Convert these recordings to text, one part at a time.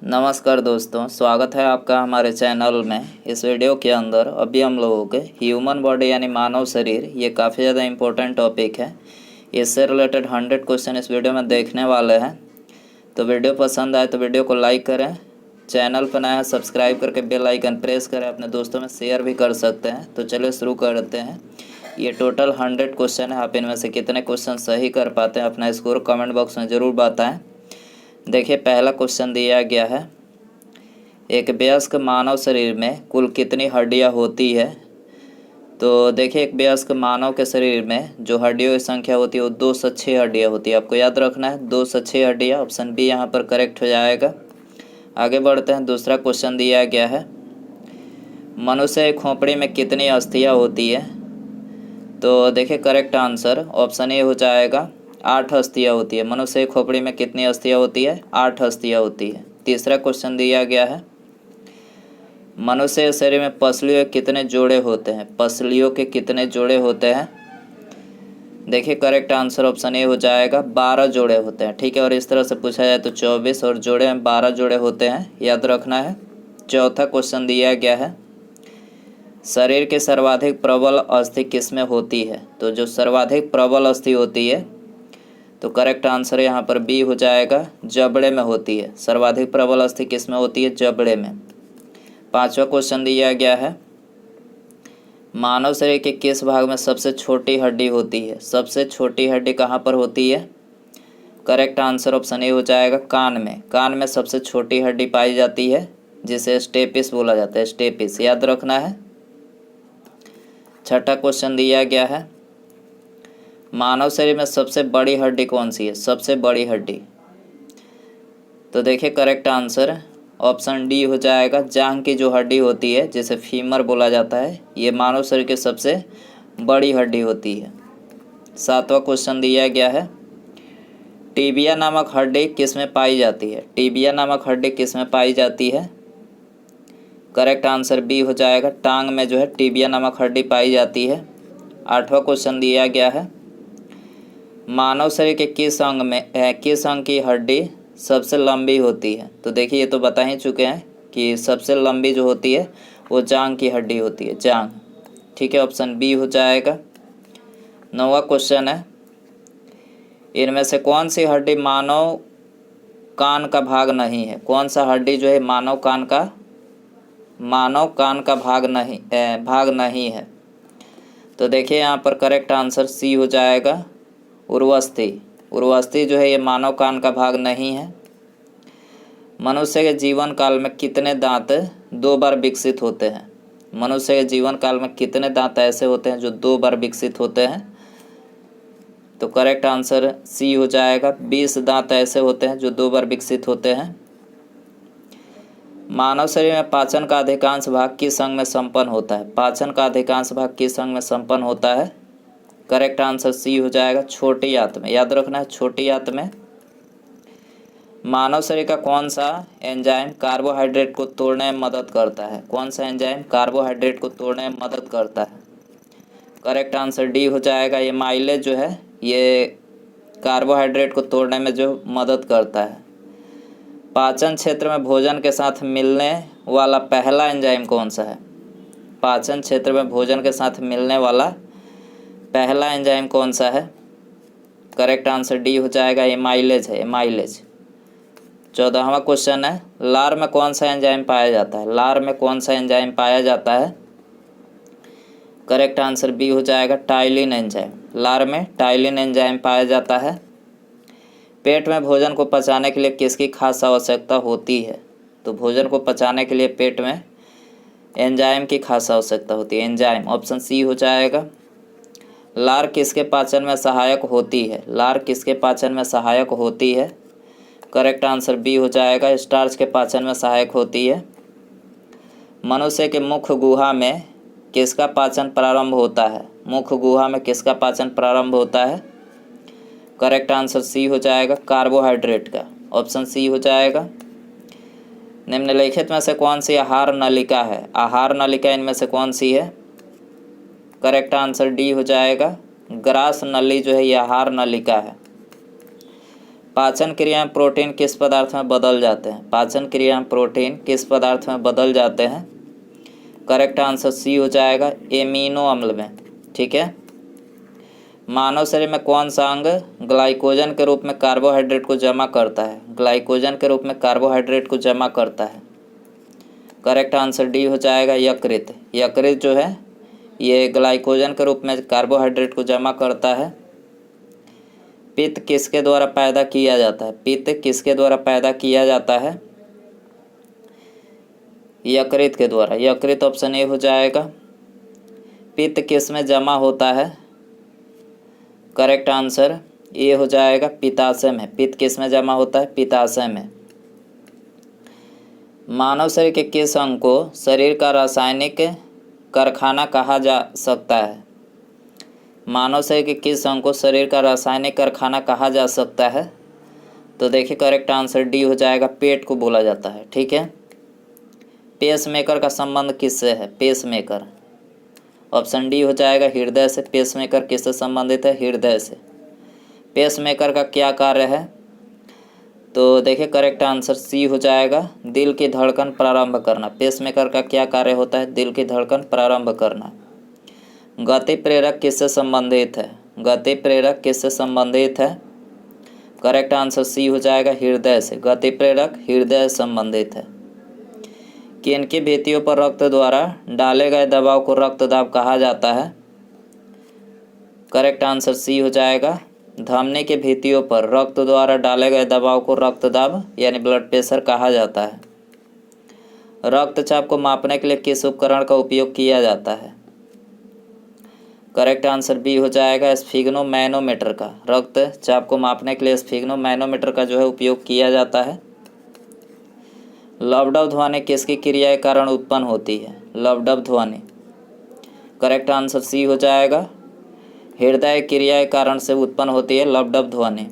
नमस्कार दोस्तों, स्वागत है आपका हमारे चैनल में। इस वीडियो के अंदर अभी हम लोगों के ह्यूमन बॉडी यानी मानव शरीर, ये काफ़ी ज़्यादा इम्पोर्टेंट टॉपिक है। इससे रिलेटेड 100 क्वेश्चन इस वीडियो में देखने वाले हैं। तो वीडियो पसंद आए तो वीडियो को लाइक करें, चैनल पर नया है सब्सक्राइब करके बेल आइकन प्रेस करें, अपने दोस्तों में शेयर भी कर सकते हैं। तो चलिए शुरू करते हैं। ये टोटल 100 क्वेश्चन है। आप इनमें से कितने क्वेश्चन सही कर पाते हैं अपना स्कोर कमेंट बॉक्स में ज़रूर बताएं। देखिए, पहला क्वेश्चन दिया गया है, एक वयस्क मानव शरीर में कुल कितनी हड्डियां होती है। तो देखिए, एक वयस्क मानव के शरीर में जो हड्डियों की संख्या होती है वो 2 से 6 हड्डियाँ होती है। आपको याद रखना है 2 से 6 हड्डियाँ। ऑप्शन बी यहाँ पर करेक्ट हो जाएगा। आगे बढ़ते हैं। दूसरा क्वेश्चन दिया गया है, मनुष्य की खोपड़ी में कितनी अस्थियाँ होती है। तो देखिए, करेक्ट आंसर ऑप्शन ए हो जाएगा, 8 अस्थियाँ होती है। मनुष्य की खोपड़ी में कितनी अस्थियाँ होती है? 8 अस्थियाँ होती है। तीसरा क्वेश्चन दिया गया है, मनुष्य के शरीर में पसलियों के कितने जोड़े होते हैं। पसलियों के कितने जोड़े होते हैं? देखिए, करेक्ट आंसर ऑप्शन ए हो जाएगा, 12 जोड़े होते हैं। ठीक है, और इस तरह से पूछा जाए तो 24 और जोड़े में 12 जोड़े होते हैं, याद रखना है। चौथा क्वेश्चन दिया गया है, शरीर के सर्वाधिक प्रबल अस्थि किसमें होती है। तो जो सर्वाधिक प्रबल अस्थि होती है, तो करेक्ट आंसर यहाँ पर बी हो जाएगा, जबड़े में होती है। सर्वाधिक प्रबल अस्थि किसमें होती है? जबड़े में। पांचवा क्वेश्चन दिया गया है, मानव शरीर के किस भाग में सबसे छोटी हड्डी होती है। सबसे छोटी हड्डी कहाँ पर होती है? करेक्ट आंसर ऑप्शन ए हो जाएगा, कान में। कान में सबसे छोटी हड्डी पाई जाती है, जिसे स्टेपिस बोला जाता है। स्टेपिस याद रखना है। छठा क्वेश्चन दिया गया है, मानव शरीर में सबसे बड़ी हड्डी कौन सी है? सबसे बड़ी हड्डी, तो देखिए करेक्ट आंसर ऑप्शन डी हो जाएगा, जांघ की जो हड्डी होती है जिसे फीमर बोला जाता है, ये मानव शरीर की सबसे बड़ी हड्डी होती है। सातवां क्वेश्चन दिया गया है, टीबिया नामक हड्डी किस में पाई जाती है। टीबिया नामक हड्डी किस में पाई जाती है? करेक्ट आंसर बी हो जाएगा, टांग में जो है टीबिया नामक हड्डी पाई जाती है। आठवां क्वेश्चन दिया गया है, मानव शरीर के किस अंग की हड्डी सबसे लंबी होती है। तो देखिए, ये तो बता ही चुके हैं कि सबसे लंबी जो होती है वो जांघ की हड्डी होती है, जांघ। ठीक है, ऑप्शन बी हो जाएगा। नौवां क्वेश्चन है, इनमें से कौन सी हड्डी मानव कान का भाग नहीं है। कौन सा हड्डी जो है मानव कान का भाग नहीं है। तो देखिए, यहाँ पर करेक्ट आंसर सी हो जाएगा, उर्वस्थि। उर्वस्थि जो है ये मानव कान का भाग नहीं है। मनुष्य के जीवन काल में कितने दांत 2 बार विकसित होते हैं। मनुष्य के जीवन काल में कितने दांत ऐसे होते हैं जो 2 बार विकसित होते हैं। तो करेक्ट आंसर सी हो जाएगा, 20 दांत ऐसे होते हैं जो 2 बार विकसित होते हैं। मानव शरीर में पाचन का अधिकांश भाग किस अंग में संपन्न होता है। पाचन का अधिकांश भाग किस अंग में संपन्न होता है? करेक्ट आंसर सी हो जाएगा, छोटी आंत में। याद रखना है, छोटी आंत में। मानव शरीर का कौन सा एंजाइम कार्बोहाइड्रेट को तोड़ने में मदद करता है। कौन सा एंजाइम कार्बोहाइड्रेट को तोड़ने में मदद करता है? करेक्ट आंसर डी हो जाएगा, ये माइलेज जो है ये कार्बोहाइड्रेट को तोड़ने में जो मदद करता है। पाचन क्षेत्र में भोजन के साथ मिलने वाला पहला एंजाइम कौन सा है? पाचन क्षेत्र में भोजन के साथ मिलने वाला पहला एंजाइम कौन सा है? करेक्ट आंसर डी हो जाएगा, एमाइलेज है, एमाइलेज। 14वां क्वेश्चन है, लार में कौन सा एंजाइम पाया जाता है। लार में कौन सा एंजाइम पाया जाता है? करेक्ट आंसर बी हो जाएगा, टाइलिन एंजाइम। लार में टाइलिन एंजाइम पाया जाता है। पेट में भोजन को पचाने के लिए किसकी खास आवश्यकता होती है। तो भोजन को पचाने के लिए पेट में एंजाइम की खास आवश्यकता होती है, एंजाइम। ऑप्शन सी हो जाएगा। लार किसके पाचन में सहायक होती है। लार किसके पाचन में सहायक होती है? करेक्ट आंसर बी हो जाएगा, स्टार्च के पाचन में सहायक होती है। मनुष्य के मुख गुहा में किसका पाचन प्रारंभ होता है। मुख गुहा में किसका पाचन प्रारंभ होता है? करेक्ट आंसर सी हो जाएगा, कार्बोहाइड्रेट का। ऑप्शन सी हो जाएगा। निम्नलिखित में से कौन सी आहार नलिका है। आहार नलिका इनमें से कौन सी है? करेक्ट आंसर डी हो जाएगा, ग्रास नली जो है ये आहार नलिका है। पाचन क्रिया में प्रोटीन किस पदार्थ में बदल जाते हैं? पाचन क्रिया में प्रोटीन किस पदार्थ में बदल जाते हैं? करेक्ट आंसर सी हो जाएगा, एमिनो अम्ल में। ठीक है। मानव शरीर में कौन सा अंग ग्लाइकोजन के रूप में कार्बोहाइड्रेट को जमा करता है? ग्लाइकोजन के रूप में कार्बोहाइड्रेट को जमा करता है। करेक्ट आंसर डी हो जाएगा, यकृत। यकृत जो है ये ग्लाइकोजन के रूप में कार्बोहाइड्रेट को जमा करता है। पित्त किसके द्वारा पैदा किया जाता है? पित्त किसके द्वारा पैदा किया जाता है? यकृत के द्वारा। यकृत ऑप्शन ए हो जाएगा। पित्त किस में जमा होता है? करेक्ट आंसर ए हो जाएगा, पित्ताशय में। पित्त किस में जमा होता है? पित्ताशय में। मानव शरीर के किस अंग को शरीर का रासायनिक कारखाना कहा जा सकता है? मानव शरीर के किस अंग को शरीर का रासायनिक कारखाना कहा जा सकता है? तो देखिए करेक्ट आंसर डी हो जाएगा, पेट को बोला जाता है। ठीक है। पेसमेकर का संबंध किससे है? पेसमेकर ऑप्शन डी हो जाएगा, हृदय से। पेसमेकर किससे संबंधित है? हृदय से। पेसमेकर का क्या कार्य है? तो देखिए करेक्ट आंसर सी हो जाएगा, दिल की धड़कन प्रारंभ करना। पेसमेकर का क्या कार्य होता है? दिल की धड़कन प्रारंभ करना। गति प्रेरक किससे संबंधित है? गति प्रेरक किससे संबंधित है? करेक्ट आंसर सी हो जाएगा, हृदय से। गति प्रेरक हृदय से संबंधित है। किनकी भित्तियों पर रक्त द्वारा डाले गए दबाव को रक्तदाब कहा जाता है? करेक्ट आंसर सी हो जाएगा, धमनी की भित्तियों पर रक्त द्वारा डाले गए दबाव को रक्तदाब यानी ब्लड प्रेशर कहा जाता है। रक्तचाप को मापने के लिए किस उपकरण का उपयोग किया जाता है? करेक्ट आंसर बी हो जाएगा, स्फिग्नोमैनोमीटर का। रक्तचाप को मापने के लिए स्फिग्नोमैनोमीटर का जो है उपयोग किया जाता है। लवडब ध्वनि किसकी क्रिया के कारण उत्पन्न होती है? लवडब ध्वनि। करेक्ट आंसर सी हो जाएगा, हृदय क्रिया के कारण से उत्पन्न होती है लवडब ध्वनि।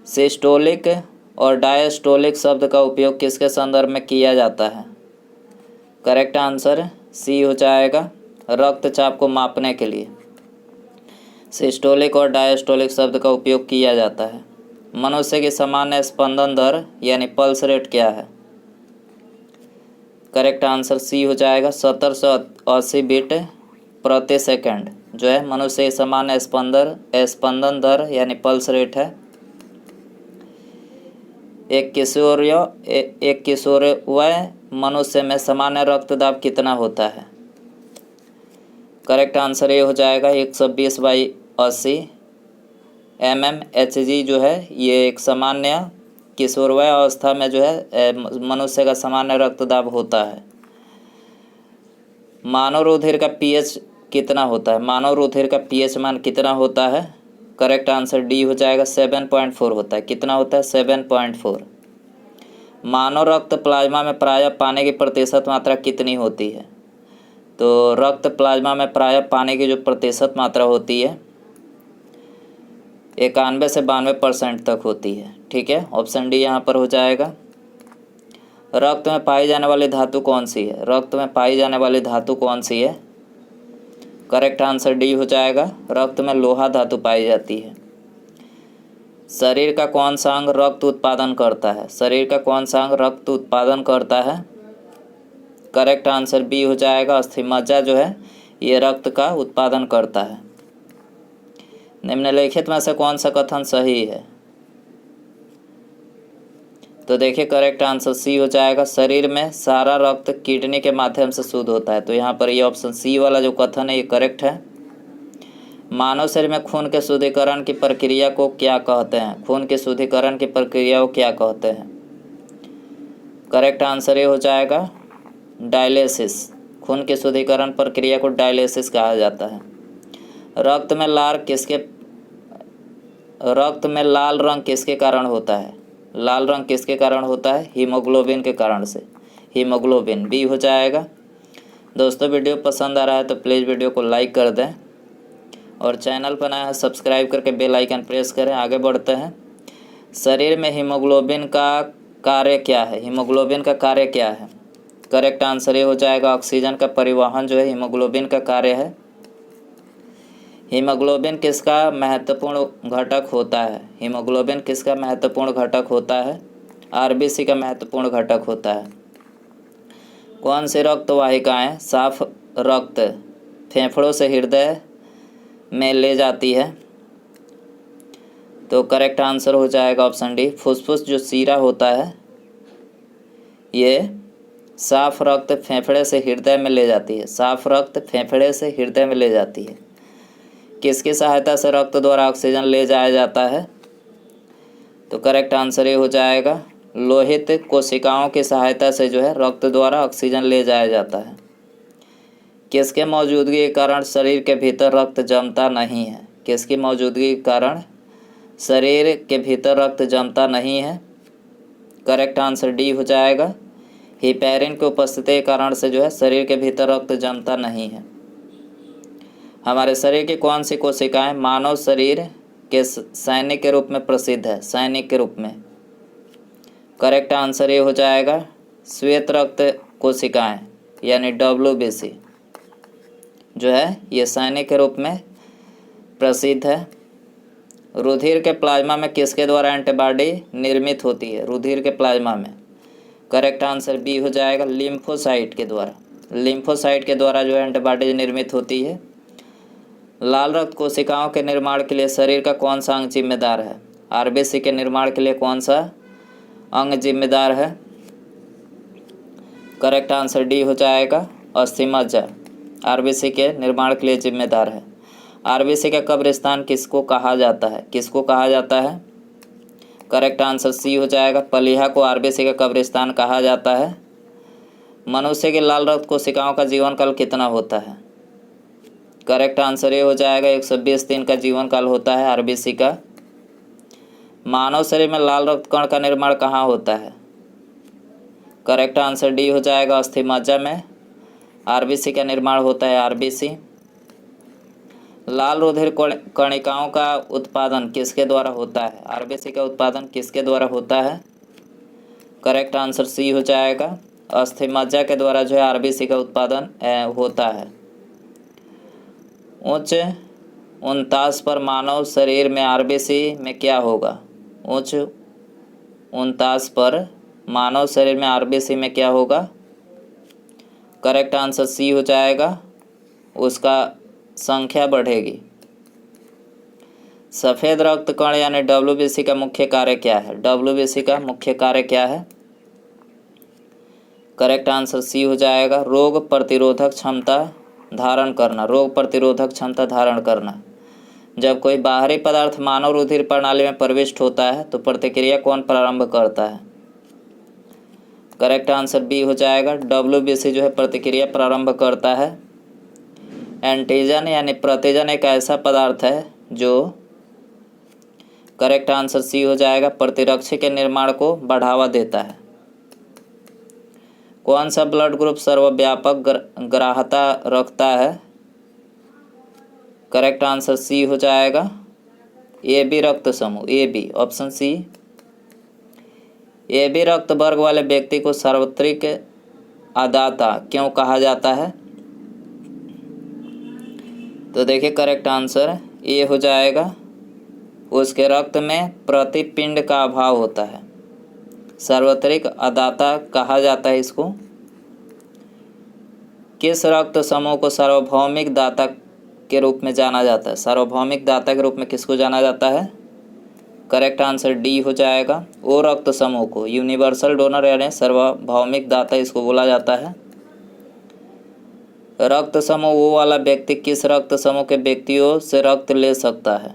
सिस्टोलिक और डायस्टोलिक शब्द का उपयोग किसके संदर्भ में किया जाता है? करेक्ट आंसर सी हो जाएगा, रक्तचाप को मापने के लिए सिस्टोलिक और डायस्टोलिक शब्द का उपयोग किया जाता है। मनुष्य की सामान्य स्पंदन दर यानी पल्स रेट क्या है? करेक्ट आंसर सी हो जाएगा, 1780 बीट प्रति सेकंड जो है मनुष्य की सामान्य स्पंदन दर यानी पल्स रेट है। एक किशोरवय मनुष्य में सामान्य रक्तदाब कितना होता है? करेक्ट आंसर ये हो जाएगा, 120/80 mmHg जो है ये एक सामान्य किशोरवय अवस्था में जो है मनुष्य का सामान्य रक्तदाब होता है। मानव रुधिर का pH कितना होता है? मानव रुधिर का pH मान कितना होता है? करेक्ट आंसर डी हो जाएगा, 7.4 होता है। कितना होता है? 7.4। मानव रक्त प्लाज्मा में प्रायः पानी की प्रतिशत मात्रा कितनी होती है? तो रक्त प्लाज्मा में प्रायः पानी की जो प्रतिशत मात्रा होती है 91 से 92% तक होती है। ठीक है, ऑप्शन डी यहाँ पर हो जाएगा। रक्त में पाई जाने वाली धातु कौन सी है? रक्त में पाई जाने वाली धातु कौन सी है? करेक्ट आंसर डी हो जाएगा, रक्त में लोहा धातु पाई जाती है। शरीर का कौन सा अंग रक्त उत्पादन करता है? शरीर का कौन सा अंग रक्त उत्पादन करता है? करेक्ट आंसर बी हो जाएगा, अस्थिमज्जा जो है ये रक्त का उत्पादन करता है। निम्नलिखित में से कौन सा कथन सही है? तो देखिए करेक्ट आंसर सी हो जाएगा, शरीर में सारा रक्त किडनी के माध्यम से शुद्ध होता है। तो यहाँ पर ये ऑप्शन सी वाला जो कथन है ये करेक्ट है। मानव शरीर में खून के शुद्धिकरण की प्रक्रिया को क्या कहते हैं? खून के शुद्धिकरण की प्रक्रिया को क्या कहते हैं? करेक्ट आंसर ये हो जाएगा, डायलिसिस। खून के शुद्धिकरण प्रक्रिया को डायलिसिस कहा जाता है। रक्त में लाल रंग किसके कारण होता है? लाल रंग किसके कारण होता है? हीमोग्लोबिन के कारण से। हीमोग्लोबिन बी हो जाएगा। दोस्तों वीडियो पसंद आ रहा है तो प्लीज़ वीडियो को लाइक कर दें और चैनल पर नया है सब्सक्राइब करके बेल आइकन प्रेस करें। आगे बढ़ते हैं। शरीर में हीमोग्लोबिन का कार्य क्या है? हीमोग्लोबिन का कार्य क्या है? करेक्ट आंसर ये हो जाएगा, ऑक्सीजन का परिवहन जो है हीमोग्लोबिन का कार्य है। हीमोग्लोबिन किसका महत्वपूर्ण घटक होता है? हीमोग्लोबिन किसका महत्वपूर्ण घटक होता है? आरबीसी का महत्वपूर्ण घटक होता है। कौन सी रक्त वाहिकाएं साफ रक्त फेफड़ों से हृदय में ले जाती है? तो करेक्ट आंसर हो जाएगा ऑप्शन डी, फुसफुस जो सीरा होता है ये साफ रक्त फेफड़े से हृदय में ले जाती है। साफ रक्त फेफड़े से हृदय में ले जाती है। किसकी सहायता से रक्त द्वारा ऑक्सीजन ले जाया जाता है? तो करेक्ट आंसर ये हो जाएगा, लोहित कोशिकाओं की सहायता से जो है रक्त द्वारा ऑक्सीजन ले जाया जाता है। किसके मौजूदगी के कारण शरीर के भीतर रक्त जमता नहीं है? किसकी मौजूदगी के कारण शरीर के भीतर रक्त जमता नहीं है? करेक्ट आंसर डी हो जाएगा, हिपैरिन की उपस्थिति के कारण से जो है शरीर के भीतर रक्त जमता नहीं है। हमारे शरीर की कौन सी कोशिकाएं मानव शरीर के सैनिक के रूप में प्रसिद्ध है? सैनिक के रूप में। करेक्ट आंसर ये हो जाएगा, श्वेत रक्त कोशिकाएं यानी WBC जो है ये सैनिक के रूप में प्रसिद्ध है। रुधिर के प्लाज्मा में किसके द्वारा एंटीबॉडी निर्मित होती है? रुधिर के प्लाज्मा में। करेक्ट आंसर बी हो जाएगा, लिम्फोसाइट के द्वारा। लिम्फोसाइट के द्वारा जो है एंटीबॉडी निर्मित होती है। लाल रक्त कोशिकाओं के निर्माण के लिए शरीर का कौन सा अंग जिम्मेदार है? आरबीसी के निर्माण के लिए कौन सा अंग जिम्मेदार है? करेक्ट आंसर डी हो जाएगा, अस्थिमज्जा आरबीसी के निर्माण के लिए जिम्मेदार है। आरबीसी का कब्रिस्तान किसको कहा जाता है? किसको कहा जाता है? करेक्ट आंसर सी हो जाएगा, पलीहा को आरबीसी का कब्रिस्तान कहा जाता है। मनुष्य के लाल रक्त कोशिकाओं का जीवन काल कितना होता है? करेक्ट आंसर ये हो जाएगा, 120 दिन का जीवन काल होता है आरबीसी का। मानव शरीर में लाल रक्त कण का निर्माण कहाँ होता है? करेक्ट आंसर डी हो जाएगा, अस्थिमज्जा में आरबीसी का निर्माण होता है। आरबीसी। लाल रुधिर कणिकाओं का उत्पादन किसके द्वारा होता है? आरबीसी का उत्पादन किसके द्वारा होता है? करेक्ट आंसर सी हो जाएगा, अस्थिमज्जा के द्वारा जो है आरबीसी का उत्पादन होता है। उच्च 49 पर मानव शरीर में आरबीसी में क्या होगा? उच्च 49 पर मानव शरीर में आरबीसी में क्या होगा? करेक्ट आंसर सी हो जाएगा, उसका संख्या बढ़ेगी। सफ़ेद रक्त कण यानी WBC का मुख्य कार्य क्या है? WBC का मुख्य कार्य क्या है? करेक्ट आंसर सी हो जाएगा, रोग प्रतिरोधक क्षमता धारण करना। रोग प्रतिरोधक क्षमता धारण करना। जब कोई बाहरी पदार्थ मानव रुधिर प्रणाली में प्रविष्ट होता है तो प्रतिक्रिया कौन प्रारंभ करता है? करेक्ट आंसर बी हो जाएगा, WBC जो है प्रतिक्रिया प्रारंभ करता है। एंटीजन यानी प्रतिजन एक ऐसा पदार्थ है जो, करेक्ट आंसर सी हो जाएगा, प्रतिरक्षी के निर्माण को बढ़ावा देता है। कौन सा ब्लड ग्रुप सर्वव्यापक ग्राह्यता रखता है? करेक्ट आंसर सी हो जाएगा, AB रक्त समूह। AB option C. AB रक्त वर्ग वाले व्यक्ति को सार्वत्रिक अदाता क्यों कहा जाता है? तो देखिए करेक्ट आंसर ये हो जाएगा, उसके रक्त में प्रतिपिंड का अभाव होता है। सार्वत्रिक अदाता कहा जाता है इसको। किस रक्त समूह को सार्वभौमिक दाता के रूप में जाना जाता है? सार्वभौमिक दाता के रूप में किसको जाना जाता है? करेक्ट आंसर डी हो जाएगा, ओ रक्त समूह को। यूनिवर्सल डोनर यानी सार्वभौमिक दाता इसको बोला जाता है। रक्त समूह ओ वाला व्यक्ति किस रक्त समूह के व्यक्तियों से रक्त ले सकता है?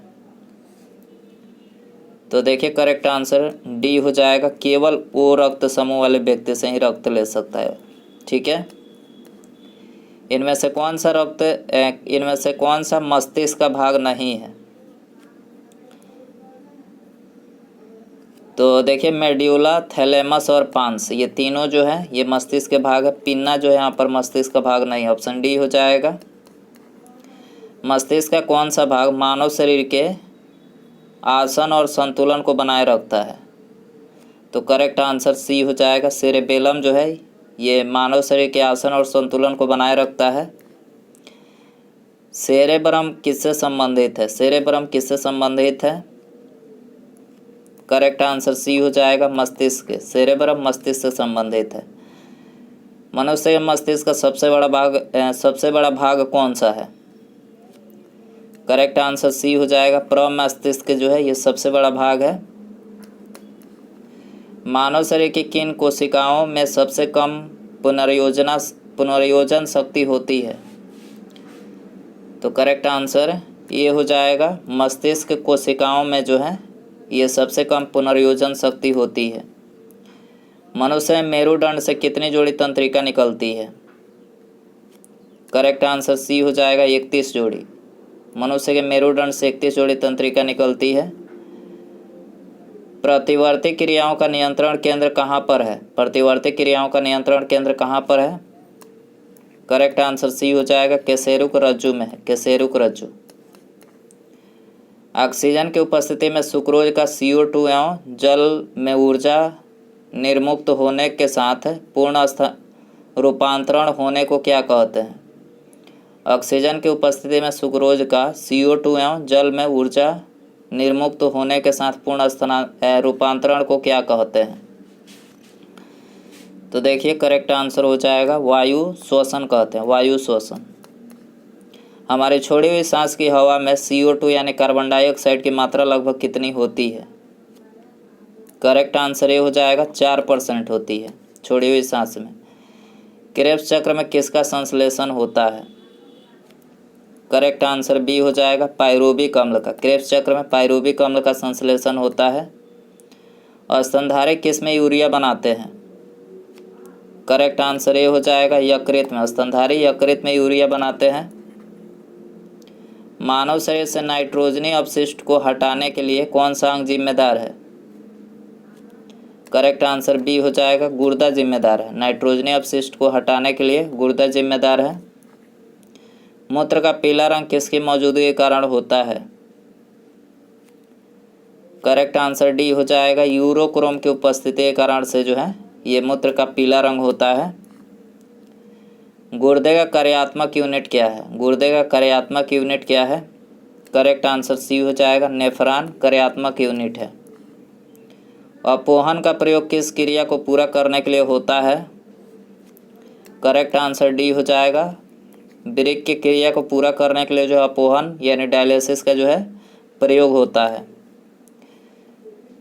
तो देखिए करेक्ट आंसर डी हो जाएगा, केवल ओ रक्त समूह वाले व्यक्ति से ही रक्त ले सकता है। ठीक है, इनमें से कौन सा मस्तिष्क का भाग नहीं है? तो देखिए मेड्यूला, थैलेमस और पांस ये तीनों जो है ये मस्तिष्क के भाग है। पिन्ना जो है यहाँ पर मस्तिष्क का भाग नहीं है। ऑप्शन डी हो जाएगा। मस्तिष्क का कौन सा भाग मानव शरीर के आसन और संतुलन को बनाए रखता है? तो करेक्ट आंसर सी हो जाएगा, सेरेबेलम जो है ये मानव शरीर के आसन और संतुलन को बनाए रखता है। सेरेब्रम किससे संबंधित है? सेरेब्रम किससे संबंधित है? करेक्ट आंसर सी हो जाएगा, मस्तिष्क। सेरेब्रम मस्तिष्क से संबंधित है। मनुष्य के मस्तिष्क का सबसे बड़ा भाग कौन सा है? करेक्ट आंसर सी हो जाएगा, प्रमस्तिष्क जो है ये सबसे बड़ा भाग है। मानव शरीर की किन कोशिकाओं में सबसे कम पुनर्योजन शक्ति होती है? तो करेक्ट आंसर ये हो जाएगा, मस्तिष्क कोशिकाओं में जो है ये सबसे कम पुनर्योजन शक्ति होती है। मनुष्य में मेरुदंड से कितनी जोड़ी तंत्रिका निकलती है? करेक्ट आंसर सी हो जाएगा, 31 जोड़ी। मनुष्य के मेरुदंड से 31 जोड़ी तंत्रिका निकलती है। प्रतिवर्ती क्रियाओं का नियंत्रण केंद्र कहाँ पर है? प्रतिवर्ती क्रियाओं का नियंत्रण केंद्र कहाँ पर है? करेक्ट आंसर सी हो जाएगा, कशेरुक रज्जु में है। कशेरुक रज्जु। ऑक्सीजन की उपस्थिति में सुक्रोज का CO2 एवं जल में ऊर्जा निर्मुक्त होने के साथ पूर्ण रूपांतरण होने को क्या कहते हैं? ऑक्सीजन की उपस्थिति में सुक्रोज का CO2 एवं जल में ऊर्जा निर्मुक्त होने के साथ पूर्ण रूपांतरण को क्या कहते हैं? तो देखिए करेक्ट आंसर हो जाएगा, वायु श्वसन कहते हैं। वायु श्वसन। हमारी छोड़ी हुई सांस की हवा में CO2 यानी कार्बन डाइऑक्साइड की मात्रा लगभग कितनी होती है? करेक्ट आंसर ये हो जाएगा, 4% होती है छोड़ी हुई सांस में। क्रेब्स चक्र में किसका संश्लेषण होता है? करेक्ट आंसर बी हो जाएगा, पाइरूविक अम्ल का। क्रेब्स चक्र में पाइरूविक अम्ल का संश्लेषण होता है। स्तनधारी किस में यूरिया बनाते हैं? करेक्ट आंसर ये हो जाएगा, यकृत में। स्तनधारी यकृत में यूरिया बनाते हैं। मानव शरीर से नाइट्रोजनी अपशिष्ट को हटाने के लिए कौन सा अंग जिम्मेदार है? करेक्ट आंसर बी हो जाएगा, गुर्दा जिम्मेदार है। नाइट्रोजनी अपशिष्ट को हटाने के लिए गुर्दा जिम्मेदार है। मूत्र का पीला रंग किसकी मौजूदगी के कारण होता है? करेक्ट आंसर डी हो जाएगा, यूरोक्रोम की उपस्थिति के कारण से जो है ये मूत्र का पीला रंग होता है। गुर्दे का कार्यात्मक यूनिट क्या है? गुर्दे का कार्यात्मक यूनिट क्या है? करेक्ट आंसर सी हो जाएगा, नेफ्रॉन कार्यात्मक यूनिट है। अपोहन का प्रयोग किस क्रिया को पूरा करने के लिए होता है? करेक्ट आंसर डी हो जाएगा, वृक्क की क्रिया को पूरा करने के लिए जो अपोहन यानी डायलिसिस का जो है प्रयोग होता है।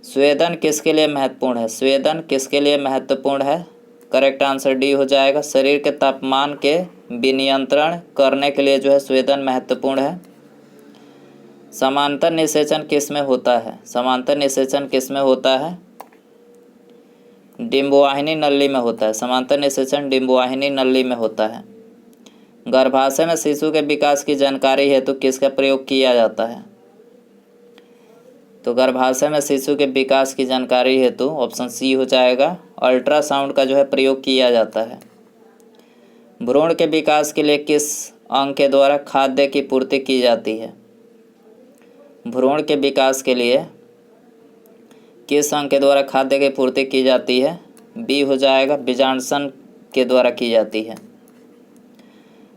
स्वेदन किसके लिए महत्वपूर्ण है? स्वेदन किसके लिए महत्वपूर्ण है? करेक्ट आंसर डी हो जाएगा, शरीर के तापमान के विनियंत्रण करने के लिए जो है स्वेदन महत्वपूर्ण है। समांतर निषेचन किस में होता है? समांतर निषेचन किस में होता है? डिंबवाहिनी नली में होता है। समांतर निषेचन डिंबवाहिनी नली में होता है। गर्भाशय में शिशु के विकास की जानकारी हेतु किसका प्रयोग किया जाता है? तो गर्भाशय में शिशु के विकास की जानकारी हेतु ऑप्शन सी हो जाएगा, अल्ट्रासाउंड का जो है प्रयोग किया जाता है। भ्रूण के विकास के लिए किस अंग के द्वारा खाद्य की पूर्ति की जाती है? भ्रूण के विकास के लिए किस अंग के द्वारा खाद्य की पूर्ति की जाती है? बी हो जाएगा, बीजांडसन के द्वारा की जाती है।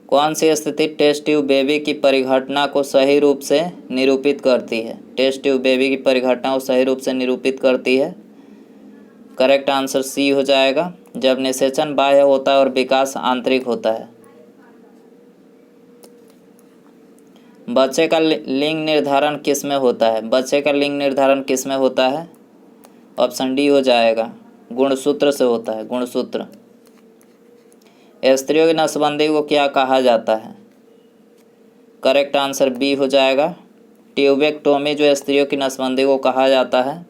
कौन सी स्थिति टेस्ट ट्यूब बेबी की परिघटना को सही रूप से निरूपित करती है? टेस्ट ट्यूब बेबी की परिघटना को सही रूप से निरूपित करती है। करेक्ट आंसर सी हो जाएगा, जब निषेचन बाह्य होता है और विकास आंतरिक होता है। बच्चे का लिंग निर्धारण किस में होता है? बच्चे का लिंग निर्धारण किस में होता है? ऑप्शन डी हो जाएगा, गुणसूत्र से होता है। गुणसूत्र। स्त्रियों की नसबंदी को क्या कहा जाता है? करेक्ट आंसर बी हो जाएगा, ट्यूबेक्टोमी जो स्त्रियों की नसबंदी को कहा जाता है।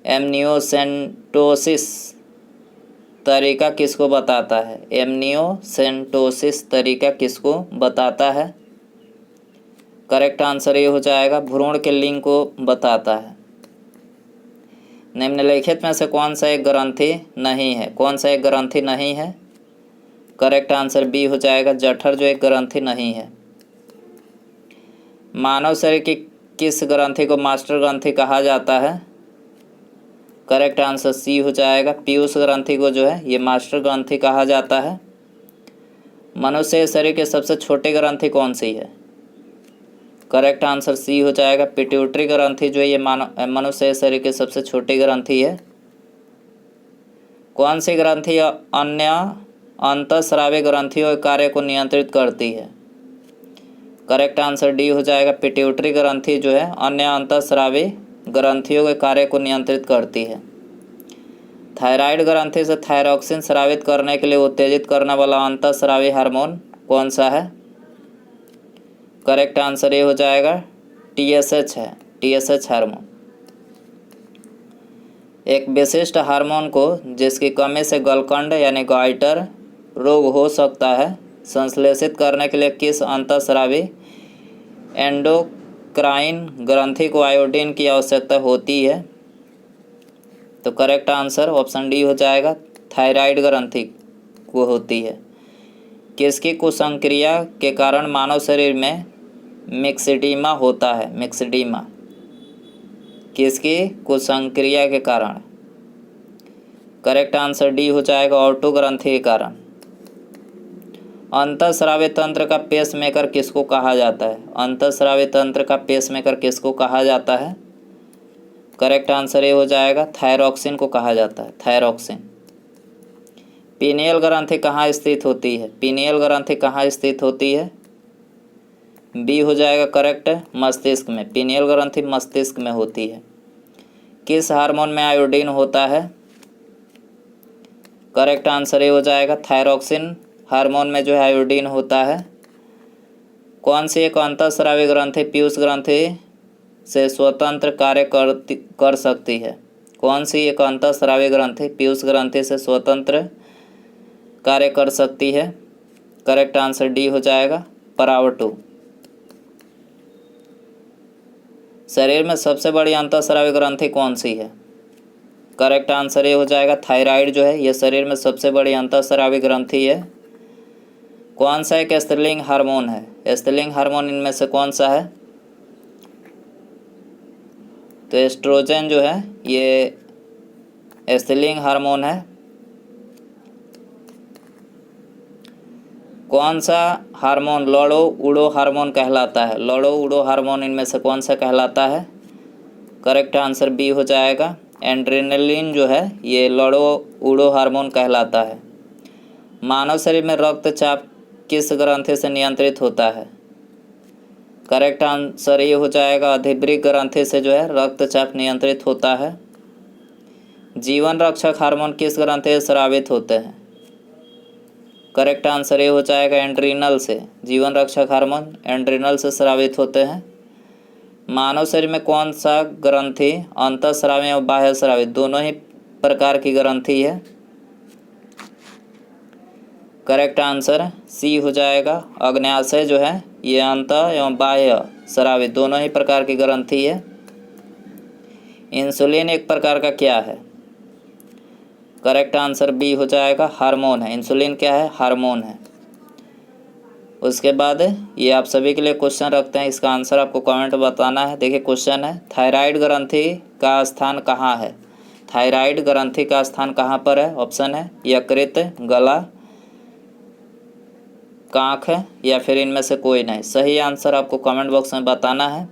एमनियोसेंटोसिस तरीका किसको बताता है? एमनियोसेंटोसिस तरीका किसको बताता है? करेक्ट आंसर ये हो जाएगा, भ्रूण के लिंग को बताता है। निम्नलिखित में से कौन सा एक ग्रंथि नहीं है? कौन सा एक ग्रंथि नहीं है? करेक्ट आंसर बी हो जाएगा, जठर जो एक ग्रंथि नहीं है। मानव शरीर की किस ग्रंथि को मास्टर ग्रंथि कहा जाता है? करेक्ट आंसर सी हो जाएगा, पीयूष ग्रंथि को जो है ये मास्टर ग्रंथि कहा जाता है। मनुष्य शरीर की सबसे छोटी ग्रंथि कौन सी है? करेक्ट आंसर सी हो जाएगा, पिट्यूटरी ग्रंथि जो है ये मनुष्य शरीर की सबसे छोटी ग्रंथि है। कौन सी ग्रंथि अन्य अंतःस्रावी ग्रंथियों के कार्य को नियंत्रित करती है? करेक्ट आंसर डी हो जाएगा, पिट्यूटरी ग्रंथि जो है अन्य अंतःस्रावी ग्रंथियों के कार्य को नियंत्रित करती है। थायराइड ग्रंथि से थायरॉक्सिन स्रावित करने के लिए उत्तेजित करने वाला अंतःस्रावी हार्मोन कौन सा है? करेक्ट आंसर ये हो जाएगा TSH है, TSH हार्मोन। एक विशिष्ट हार्मोन को जिसकी कमी से गलकंड यानी गॉइटर रोग हो सकता है संश्लेषित करने के लिए किस अंतःस्रावी एंडोक्राइन ग्रंथि को आयोडीन की आवश्यकता होती है? तो करेक्ट आंसर ऑप्शन डी हो जाएगा, थायराइड ग्रंथि को होती है। किसकी कुसंक्रिया के कारण मानव शरीर में मिक्सिडीमा होता है? मिक्सिडीमा किसकी कुसंक्रिया के कारण? करेक्ट आंसर डी हो जाएगा, ऑटो ग्रंथि के कारण। अंतःस्रावी तंत्र का पेसमेकर किसको कहा जाता है? अंतःस्रावी तंत्र का पेसमेकर किसको कहा जाता है? करेक्ट आंसर ये हो जाएगा, थायरॉक्सिन को कहा जाता है, थायरॉक्सिन। पीनियल ग्रंथि कहाँ स्थित होती है? पीनियल ग्रंथि कहाँ स्थित होती है? बी हो जाएगा करेक्ट, मस्तिष्क में। पीनियल ग्रंथि मस्तिष्क में होती है। किस हार्मोन में आयोडीन होता है? करेक्ट आंसर ये हो जाएगा, थायरॉक्सिन हार्मोन में जो है आयोडीन होता है। कौन सी एक अंतःस्रावी ग्रंथि पीयूष ग्रंथि से स्वतंत्र कार्य कर सकती है? कौन सी एक अंतःस्रावी ग्रंथि पीयूष ग्रंथि से स्वतंत्र कार्य कर सकती है? करेक्ट आंसर डी हो जाएगा, परावटु। शरीर में सबसे बड़ी अंतःस्रावी ग्रंथि कौन सी है? करेक्ट आंसर ये हो जाएगा, थायराइड जो है ये शरीर में सबसे बड़ी अंतःस्रावी ग्रंथि है। कौन सा एक स्त्रीलिंग हार्मोन है? स्त्रीलिंग हार्मोन इनमें से कौन सा है? तो एस्ट्रोजन जो है ये स्त्रीलिंग हार्मोन है। कौन सा हार्मोन लड़ो उड़ो हार्मोन कहलाता है? लड़ो उड़ो हार्मोन इनमें से कौन सा कहलाता है? करेक्ट आंसर बी हो जाएगा, एड्रेनलिन जो है ये लड़ो उड़ो हार्मोन कहलाता है। मानव शरीर में रक्तचाप किस ग्रंथि से नियंत्रित होता है? करेक्ट आंसर ये हो जाएगा, अधिवृक्क ग्रंथि से जो है रक्तचाप नियंत्रित होता है। जीवन रक्षक हार्मोन किस ग्रंथि से स्रावित होते हैं? करेक्ट आंसर ये हो जाएगा, एड्रीनल से। जीवन रक्षक हार्मोन एड्रीनल से स्रावित होते हैं। मानव शरीर में कौन सा ग्रंथि अंतःस्रावी और बाह्य स्रावी दोनों ही प्रकार की ग्रंथि है? करेक्ट आंसर सी हो जाएगा, अग्न्याशय जो है ये अंतः एवं बाह्य स्रावी दोनों ही प्रकार की ग्रंथि है। इंसुलिन एक प्रकार का क्या है? करेक्ट आंसर बी हो जाएगा, हार्मोन है। इंसुलिन क्या है? हार्मोन है। उसके बाद ये आप सभी के लिए क्वेश्चन रखते हैं, इसका आंसर आपको कमेंट बताना है। देखिए क्वेश्चन है, थायराइड ग्रंथि का स्थान कहाँ है? थायराइड ग्रंथि का स्थान कहाँ पर है? ऑप्शन है यकृत, गला, कांख या फिर इनमें से कोई नहीं। सही आंसर आपको कमेंट बॉक्स में बताना है।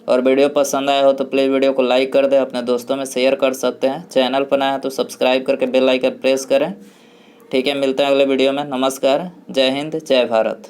और वीडियो पसंद आया हो तो प्लीज़ वीडियो को लाइक कर दें, अपने दोस्तों में शेयर कर सकते हैं। चैनल पर नया है तो सब्सक्राइब करके बेल आइकन प्रेस करें। ठीक है, मिलते हैं अगले वीडियो में। नमस्कार, जय हिंद, जय भारत।